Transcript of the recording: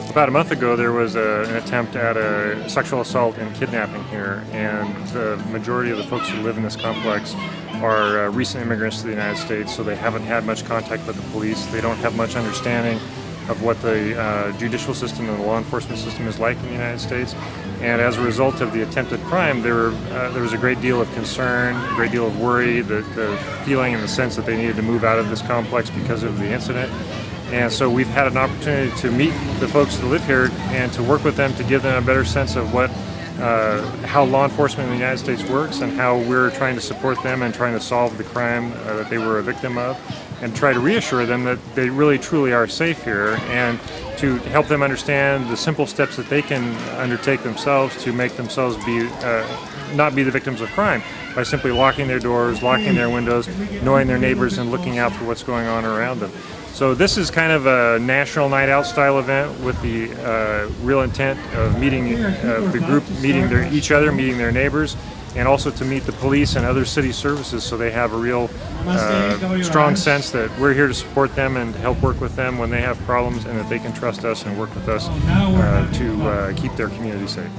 About a month ago, there was an attempt at a sexual assault and kidnapping here, and the majority of the folks who live in this complex are recent immigrants to the United States, so they haven't had much contact with the police. They don't have much understanding of what the judicial system and the law enforcement system is like in the United States. And as a result of the attempted crime, there was a great deal of concern, a great deal of worry, the feeling and the sense that they needed to move out of this complex because of the incident. And so we've had an opportunity to meet the folks that live here and to work with them to give them a better sense of how law enforcement in the United States works and how we're trying to support them and trying to solve the crime that they were a victim of, and try to reassure them that they really truly are safe here, and to help them understand the simple steps that they can undertake themselves to make themselves not be the victims of crime by simply locking their doors, locking their windows, knowing their neighbors, and looking out for what's going on around them. So this is kind of a national night out style event with the real intent of meeting the group, meeting each other, meeting their neighbors, and also to meet the police and other city services, so they have a real strong sense that we're here to support them and help work with them when they have problems, and that they can trust us and work with us to keep their community safe.